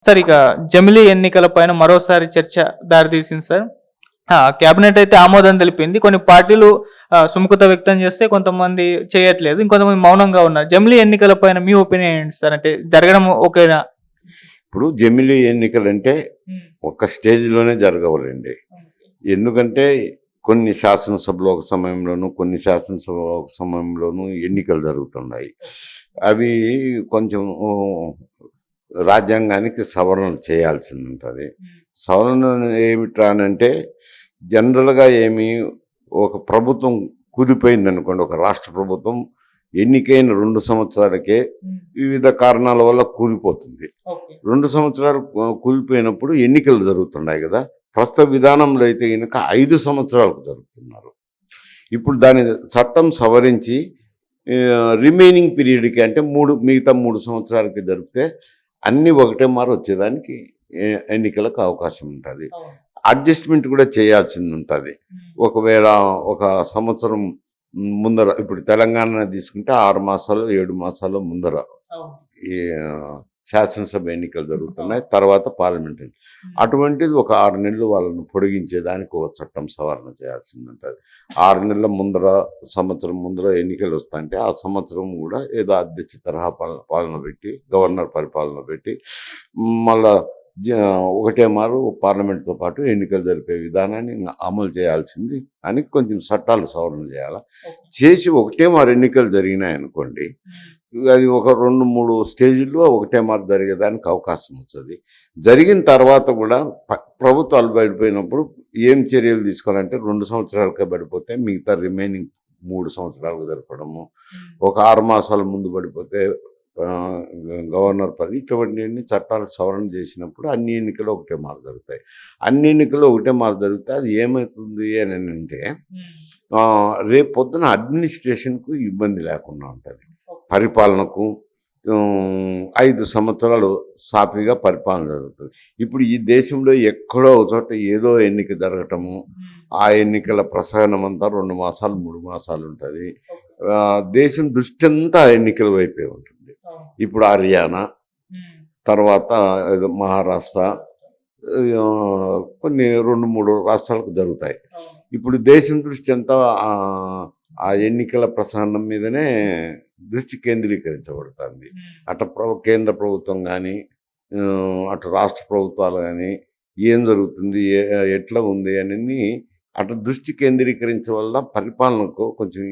Sir ఇక జమిలీ ఎన్నికల పైన మరోసారి చర్చ దారితీసింది సార్. కేబినెట్ అయితే ఆమోదం తెలిపింది. కొన్ని పార్టీలు సుముఖత వ్యక్తం చేస్తే కొంతమంది చేయట్లేదు. ఇంకొంతమంది మౌనంగా ఉన్నారు. జమిలీ ఎన్నికల పైన మీ ఒపీనియన్ ఏంటి సార్? అంటే జరగడం ఓకేనా? ఇప్పుడు జమిలీ ఎన్నికలంటే ఒక స్టేజ్లోనే జరగవాలండి. ఎందుకంటే కొన్ని శాసనసభలో ఒక సమయంలోనూ కొన్ని శాసనసభ ఒక సమయంలోనూ ఎన్నికలు జరుగుతున్నాయి. అవి కొంచెం రాజ్యాంగానికి సవరణలు చేయాల్సింది ఉంటుంది. సవరణ ఏమిట్రా అంటే జనరల్గా ఒక ప్రభుత్వం కూలిపోయింది అనుకోండి, ఒక రాష్ట్ర ప్రభుత్వం ఎన్నికైన 2 సంవత్సరాలకే వివిధ కారణాల వల్ల కూలిపోతుంది. 2 సంవత్సరాలు కూలిపోయినప్పుడు ఎన్నికలు జరుగుతున్నాయి కదా. ప్రస్తుత విధానంలో అయితే కనుక 5 సంవత్సరాలకు జరుగుతున్నారు. ఇప్పుడు దాని చట్టం సవరించి రిమైనింగ్ పీరియడ్కి అంటే మిగతా 3 సంవత్సరాలకి జరిపితే అన్నీ ఒకటే మారు వచ్చేదానికి ఎన్నికలకు అవకాశం ఉంటుంది. అడ్జస్ట్మెంట్ కూడా చేయాల్సింది ఉంటుంది. ఒకవేళ ఒక సంవత్సరం ముందర, ఇప్పుడు తెలంగాణ తీసుకుంటే 6 మాసాలు 7 మాసాల ముందర ఈ శాసనసభ ఎన్నికలు జరుగుతున్నాయి, తర్వాత పార్లమెంట్. అటువంటిది ఒక 6 నెలలు వాళ్ళను పొడిగించేదానికి ఒక చట్టం సవరణ చేయాల్సింది ఉంటుంది. 6 నెలల ముందర, సంవత్సరం ముందర ఎన్నికలు వస్తాయంటే ఆ సంవత్సరం కూడా ఏదో అధ్యక్ష తరహా పాలన పెట్టి, గవర్నర్ పరిపాలన పెట్టి మళ్ళా ఒకటే మారు పార్లమెంట్తో పాటు ఎన్నికలు జరిపే విధానాన్ని అమలు చేయాల్సింది అని కొంచెం చట్టాలు సవరణ చేసి ఒకటే మారు ఎన్నికలు జరిగినాయి అనుకోండి, అది ఒక 2-3 స్టేజీల్లో ఒకటే మారు జరిగేదానికి అవకాశం వస్తుంది. జరిగిన తర్వాత కూడా ప్రభుత్వాలు బయటపోయినప్పుడు ఏం చర్యలు తీసుకోవాలంటే 2 సంవత్సరాలకే పడిపోతే మిగతా రిమైనింగ్ 3 సంవత్సరాలకు జరపడము, ఒక 6 మాసాల ముందు పడిపోతే గవర్నర్ ఇటువంటి చట్టాలు సవరణ చేసినప్పుడు అన్ని ఎన్నికలు ఒకటే మారు జరుగుతాయి. అన్ని ఎన్నికలు ఒకటే మారు జరిగితే అది ఏమవుతుంది అని అంటే రేపు పొద్దున అడ్మినిస్ట్రేషన్కు ఇబ్బంది లేకుండా ఉంటుంది. పరిపాలనకు 5 సంవత్సరాలు సాఫీగా పరిపాలన జరుగుతుంది. ఇప్పుడు ఈ దేశంలో ఎక్కడో ఒక చోట ఏదో ఎన్నిక జరగటము, ఆ ఎన్నికల ప్రసరణం అంతా 2 మాసాలు 3 మాసాలు ఉంటుంది. దేశం దృష్టి అంతా ఎన్నికల వైపే ఉంటుంది. ఇప్పుడు హర్యానా, తర్వాత మహారాష్ట్ర, కొన్ని 2-3 రాష్ట్రాలకు జరుగుతాయి. ఇప్పుడు దేశం దృష్టి అంతా ఆ ఎన్నికల ప్రసరణం మీదనే దృష్టి కేంద్రీకరించబడుతుంది. అటు కేంద్ర ప్రభుత్వం కానీ అటు రాష్ట్ర ప్రభుత్వాలు కానీ ఏం జరుగుతుంది, ఎట్లా ఉంది అని అటు దృష్టి కేంద్రీకరించడం వల్ల పరిపాలనకు కొంచెం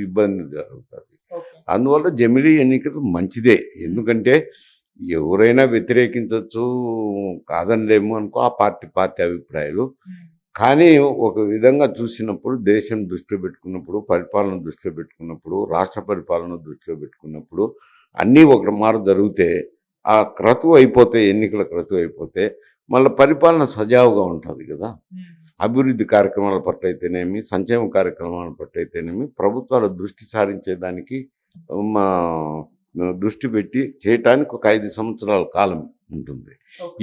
ఇబ్బంది జరుగుతుంది. అందువల్ల జమిలీ ఎన్నికలు మంచిదే. ఎందుకంటే ఎవరైనా వ్యతిరేకించవచ్చు, కాదనలేము అనుకో, ఆ పార్టీ అభిప్రాయాలు. కానీ ఒక విధంగా చూసినప్పుడు దేశం దృష్టిలో పెట్టుకున్నప్పుడు, పరిపాలన దృష్టిలో పెట్టుకున్నప్పుడు, రాష్ట్ర పరిపాలన దృష్టిలో పెట్టుకున్నప్పుడు అన్నీ ఒక మారు జరిగితే ఆ క్రతువు అయిపోతే, ఎన్నికల క్రతువు అయిపోతే మళ్ళీ పరిపాలన సజావుగా ఉంటుంది కదా. అభివృద్ధి కార్యక్రమాల పట్ల అయితేనేమి, సంక్షేమ కార్యక్రమాల పట్ల అయితేనేమి ప్రభుత్వాలు దృష్టి సారించేదానికి దృష్టి పెట్టి చేయటానికి ఒక 5 సంవత్సరాల కాలం ఉంటుంది.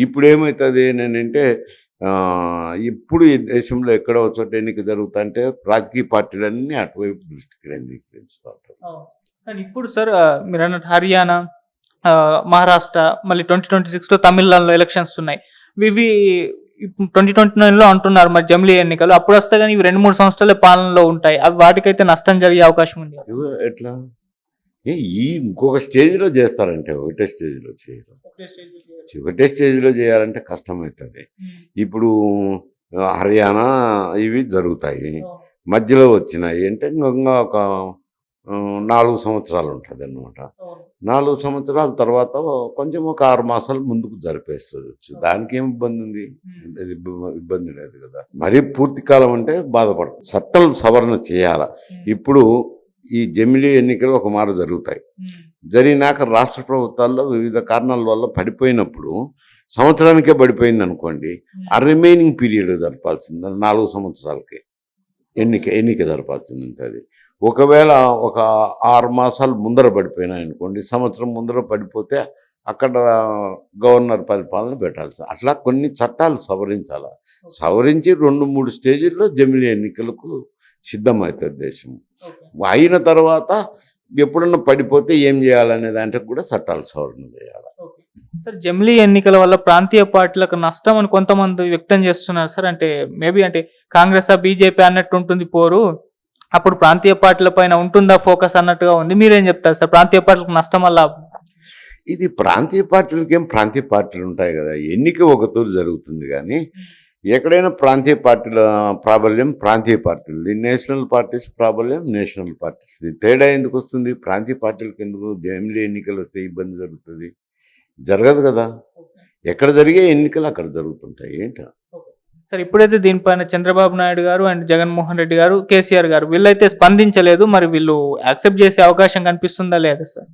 ఇప్పుడు ఏమవుతుంది అంటే ఇప్పుడు ఈ దేశంలో ఎక్కడో చోట ఎన్నిక జరుగుతుంటే రాజకీయ పార్టీలన్నీ అటువైపు దృష్టి కేంద్రీకరిస్తూ ఉంటారు. కానీ ఇప్పుడు సార్ మీరు అన్నట్టు హర్యానా, మహారాష్ట్ర, మళ్ళీ 2026లో తమిళనాడులో ఎలక్షన్స్ ఉన్నాయి. ఇవి 2029లో అంటున్నారు మరి జమిలీ ఎన్నికలు. అప్పుడు వస్తే కానీ ఇవి 2-3 సంవత్సరాల పాలనలో ఉంటాయి. అవి వాటికైతే నష్టం జరిగే అవకాశం ఉంది. ఎట్లా ఇంకొక స్టేజ్లో చేస్తారంటే ఒకటే స్టేజ్లో చేయరు. ఒకటే స్టేజ్లో చేయాలంటే కష్టమవుతుంది. ఇప్పుడు హర్యానా ఇవి జరుగుతాయి, మధ్యలో వచ్చినాయి అంటే ఇంకా ఒక 4 సంవత్సరాలు ఉంటుంది అన్నమాట. 4 సంవత్సరాల తర్వాత కొంచెం ఒక 6 మాసాలు ముందుకు జరిపేసుకోవచ్చు. దానికి ఏం ఇబ్బంది ఉంది? ఇబ్బంది లేదు కదా. మరీ పూర్తి కాలం అంటే బాధపడుతుంది. చట్టాలు సవరణ చేయాల. ఇప్పుడు ఈ జమిలీ ఎన్నికలు ఒక మారు జరుగుతాయి. జరిగినాక రాష్ట్ర ప్రభుత్వాల్లో వివిధ కారణాల వల్ల పడిపోయినప్పుడు సంవత్సరానికే పడిపోయింది అనుకోండి, ఆ రిమైనింగ్ పీరియడ్ జరపాల్సింది 4 సంవత్సరాలకి ఎన్నిక జరపాల్సింది ఉంటుంది. ఒకవేళ ఒక 6 మాసాలు ముందర పడిపోయినాయి అనుకోండి, సంవత్సరం ముందర పడిపోతే అక్కడ గవర్నర్ పరిపాలన పెట్టాల్సి, అట్లా కొన్ని చట్టాలు సవరించాలి. సవరించి 2-3 స్టేజీల్లో జమిలీ ఎన్నికలకు సిద్ధమవుతుంది దేశం. అయిన తర్వాత ఎప్పుడన్నా పడిపోతే ఏం చేయాలనే దాంట్లో కూడా చట్టాలు సవరణ చేయాలి. సార్ జమిలీ ఎన్నికల వల్ల ప్రాంతీయ పార్టీలకు నష్టం అని కొంతమంది వ్యక్తం చేస్తున్నారు సార్. అంటే మేబీ అంటే కాంగ్రెస్ బీజేపీ అన్నట్టు ఉంటుంది పోరు, అప్పుడు ప్రాంతీయ పార్టీల పైన ఉంటుందా ఫోకస్ అన్నట్టుగా ఉంది. మీరేం చెప్తారు సార్, ప్రాంతీయ పార్టీలకు నష్టం వల్ల? ఇది ప్రాంతీయ పార్టీలకేం ప్రాంతీయ పార్టీలు ఉంటాయి కదా, ఎన్నిక ఒక తూరు జరుగుతుంది కానీ ఎక్కడైనా ప్రాంతీయ పార్టీల ప్రాబల్యం ప్రాంతీయ పార్టీలది, నేషనల్ పార్టీస్ ప్రాబల్యం నేషనల్ పార్టీస్ది. తేడా ఎందుకు వస్తుంది? ప్రాంతీయ పార్టీలకు ఎందుకు జమిలీ ఎన్నికలు వస్తే ఇబ్బంది జరుగుతుంది? జరగదు కదా. ఎక్కడ జరిగే ఎన్నికలు అక్కడ జరుగుతుంటాయి. ఏంటో సార్ ఇప్పుడైతే దీనిపైన చంద్రబాబు నాయుడు గారు అండ్ జగన్మోహన్ రెడ్డి గారు, కేసీఆర్ గారు వీళ్ళైతే స్పందించలేదు. మరి వీళ్ళు యాక్సెప్ట్ చేసే అవకాశం కనిపిస్తుందా లేదా సార్?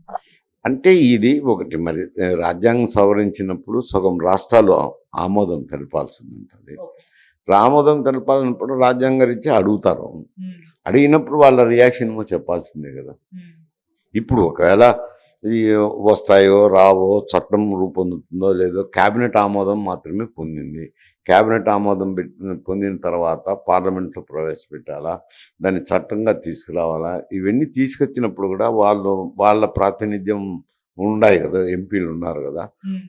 అంటే ఇది ఒకటి, మరి రాజ్యాంగం సవరించినప్పుడు సగం రాష్ట్రాలు ఆమోదం తెలపాల్సి ఉంటుంది. ఆమోదం తెలపాలన్నప్పుడు రాజ్యాంగ రీత్యా అడుగుతారు. అడిగినప్పుడు వాళ్ళ రియాక్షన్ చెప్పాల్సిందే కదా. ఇప్పుడు ఒకవేళ ఈ వస్తాయో రావో, చట్టం రూపొందుతుందో లేదో, క్యాబినెట్ ఆమోదం మాత్రమే పొందింది. క్యాబినెట్ ఆమోదం పొందిన తర్వాత పార్లమెంట్లో ప్రవేశపెట్టాలా, దాన్ని చట్టంగా తీసుకురావాలా, ఇవన్నీ తీసుకొచ్చినప్పుడు కూడా వాళ్ళ ప్రాతినిధ్యం ఉన్నాయి కదా, ఎంపీలు ఉన్నారు కదా,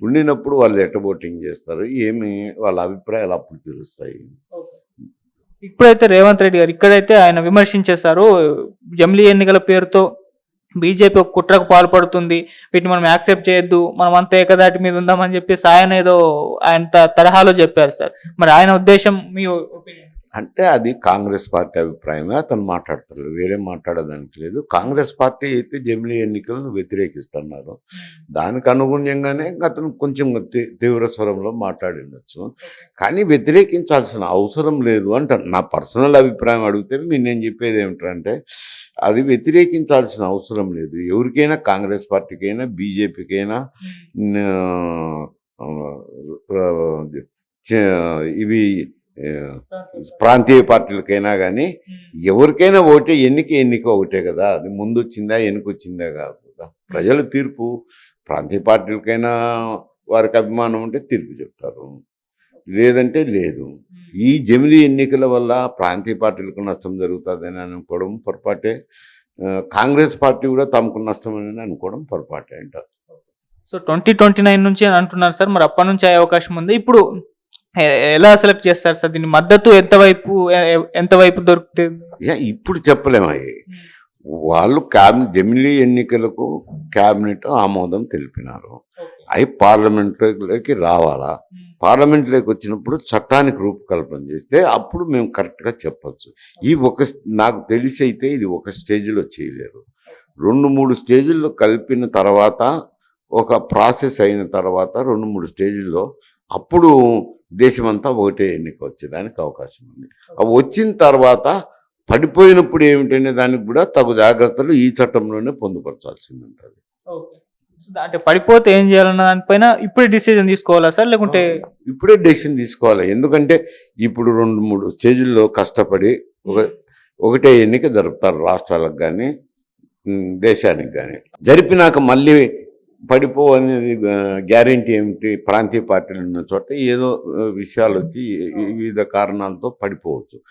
ఉండినప్పుడు వాళ్ళు ఎట్ట ఓటింగ్ చేస్తారు, ఏమి వాళ్ళ అభిప్రాయాలు అప్పుడు తెలుస్తాయి. ఇప్పుడైతే రేవంత్ రెడ్డి గారు ఇక్కడైతే ఆయన విమర్శించేశారు, జమిలీ ఎన్నికల పేరుతో బీజేపీ ఒక కుట్రకు పాల్పడుతుంది, వీటిని మనం యాక్సెప్ట్ చేయొద్దు, మనం అంతా ఏకదాటి మీద ఉందామని చెప్పేసి ఆయన ఏదో ఆయన తరహాలో చెప్పారు సార్. మరి ఆయన ఉద్దేశం మీ ఒపీనియన్? అంటే అది కాంగ్రెస్ పార్టీ అభిప్రాయమే, అతను మాట్లాడతారు, వేరే మాట్లాడడానికి లేదు. కాంగ్రెస్ పార్టీ అయితే జమిలీ ఎన్నికలను వ్యతిరేకిస్తున్నారు, దానికి అనుగుణ్యంగానే అతను కొంచెం తీవ్ర స్వరంలో మాట్లాడిండొచ్చు. కానీ వ్యతిరేకించాల్సిన అవసరం లేదు అంటారు. నా పర్సనల్ అభిప్రాయం అడిగితే నేను చెప్పేది ఏమిటంటే, అది వ్యతిరేకించాల్సిన అవసరం లేదు. ఎవరికైనా, కాంగ్రెస్ పార్టీకైనా, బీజేపీకైనా, ఇవి ప్రాంతీయ పార్టీలకైనా కానీ ఎవరికైనా ఓటే, ఎన్నిక ఒకటే కదా. అది ముందు వచ్చిందా వెనుకొచ్చిందా కాదు కదా. ప్రజల తీర్పు, ప్రాంతీయ పార్టీలకైనా వారికి అభిమానం ఉంటే తీర్పు చెప్తారు, లేదంటే లేదు. ఈ జమిలీ ఎన్నికల వల్ల ప్రాంతీయ పార్టీలకు నష్టం జరుగుతుందని అనుకోవడం పొరపాటే. కాంగ్రెస్ పార్టీ కూడా తమకు నష్టం అని అనుకోవడం పొరపాటే అంటారు. సో 2029 నుంచి అని అంటున్నారు సార్, మరి అప్పటి నుంచి అయ్యే అవకాశం ఉంది. ఇప్పుడు ఎలా సెలెక్ట్ చేస్తారు సార్ దీన్ని? మద్దతు ఎంతవైపు దొరుకుతుంది? ఇప్పుడు చెప్పలేము. వాళ్ళు జమిలీ ఎన్నికలకు క్యాబినెట్ ఆమోదం తెలిపినారు, అవి పార్లమెంట్లోకి రావాలా. పార్లమెంట్లోకి వచ్చినప్పుడు చట్టానికి రూపకల్పన చేస్తే అప్పుడు మేము కరెక్ట్గా చెప్పచ్చు. నాకు తెలిసి అయితే ఇది ఒక స్టేజ్లో చేయలేరు, 2-3 స్టేజీల్లో కలిపిన తర్వాత, ఒక ప్రాసెస్ అయిన తర్వాత 2-3 స్టేజీల్లో అప్పుడు దేశమంతా ఒకటే ఎన్నిక వచ్చేదానికి అవకాశం ఉంది. అవి వచ్చిన తర్వాత పడిపోయినప్పుడు ఏమిటనే దానికి కూడా తగు జాగ్రత్తలు ఈ చట్టంలోనే పొందుపరచాల్సింది ఉంటుంది. అంటే పడిపోతే ఏం చేయాలన్న దానిపైన ఇప్పుడే డిసిజన్ తీసుకోవాలా సార్, లేకుంటే? ఇప్పుడే డెసిషన్ తీసుకోవాలి. ఎందుకంటే ఇప్పుడు 2-3 స్టేజీల్లో కష్టపడి ఒకటే ఎన్నిక జరుపుతారు, రాష్ట్రాలకు కానీ దేశానికి కానీ. జరిపినాక మళ్ళీ పడిపో అనేది గ్యారెంటీ ఏమిటి? ప్రాంతీయ పార్టీలు ఉన్న చోట ఏదో విషయాలు వచ్చి వివిధ కారణాలతో పడిపోవచ్చు.